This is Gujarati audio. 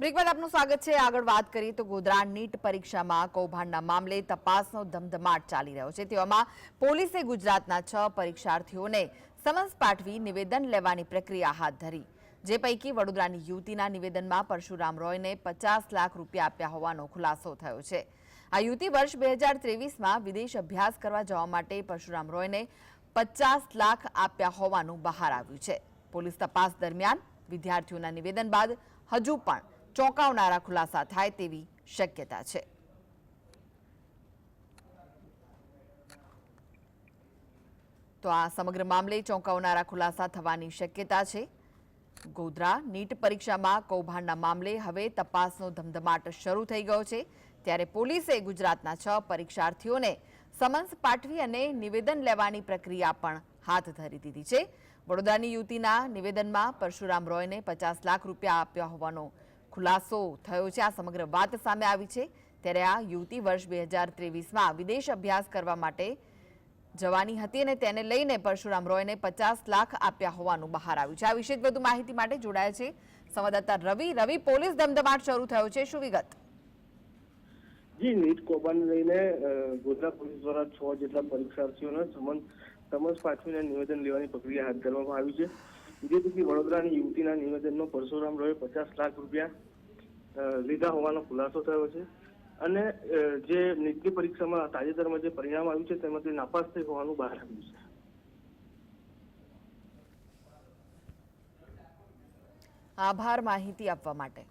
બ્રેક બાદ આપનું સ્વાગત છે। આગળ વાત કરીએ તો ગોધરા નીટ પરીક્ષામાં કૌભાંડના મામલે તપાસનો ધમધમાટ ચાલી રહ્યો છે। તેવામાં પોલીસે ગુજરાતના 6 પરીક્ષાર્થીઓને સમન્સ પાઠવી નિવેદન લેવાની પ્રક્રિયા હાથ ધરી। જે પૈકી વડોદરાની યુવતીના નિવેદનમાં પરશુરામ રોયને 50 લાખ રૂપિયા આપ્યા હોવાનો ખુલાસો થયો છે। આ યુવતી વર્ષ 2023માં વિદેશ અભ્યાસ કરવા જવા માટે પરશુરામ રોયને 50 લાખ આપ્યા હોવાનું બહાર આવ્યું છે। પોલીસ તપાસ દરમિયાન વિદ્યાર્થીઓના નિવેદન બાદ હજુ પણ ચોંકાવનારા ખુલાસા થાય તેવી શક્યતા છે। તો આ સમગ્ર મામલે ચોંકાવનારા ખુલાસા થવાની શક્યતા છે। ગોધરા નીટ પરીક્ષામાં કૌભાંડના મામલે હવે તપાસનો ધમધમાટ શરૂ થઈ ગયો છે। ત્યારે પોલીસે ગુજરાતના 6 પરીક્ષાર્થીઓને સમન્સ પાઠવી અને નિવેદન લેવાની પ્રક્રિયા પણ હાથ ધરી દીધી છે। વડોદરાની યુવતીના નિવેદનમાં પરશુરામ રોયને 50 લાખ રૂપિયા આપ્યા હોવાનો ખુલાસો થયો છે। આ સમગ્ર વાત સામે આવી છે। ત્યારે આ યુવતી વર્ષ 2023માં વિદેશ અભ્યાસ કરવા માટે જવાની હતી અને તેને લઈને પરશુરામ રોયને 50 લાખ આપ્યા હોવાનું બહાર આવ્યું છે। આ વિશે વધુ માહિતી માટે જોડાયા છે સંવાદદાતા રવિ। પોલીસ ધમધમાટ શરૂ થયો છે, શું વિગત? જી, નીટ કૌભાંડ લઈને ગોધરા પોલીસ દ્વારા 6 જેટલા પરીક્ષાર્થીઓને સમન્સ પાઠવીને નિવેદન લેવાની પ્રક્રિયા હાથ ધરવામાં આવી છે। જે પછી વડોદરાની યુવતીના નિવેદનમાં પરશુરામ રોયે 50 લાખ રૂપિયા લીધા હોવાનો ખુલાસો થયો છે અને જે નીટની પરીક્ષામાં તાજેતરમાં જે પરિણામ આવ્યું છે તેમાંથી નાપાસ થઈ હોવાનું બહાર આવ્યું છે। આભાર માહિતી આપવા માટે।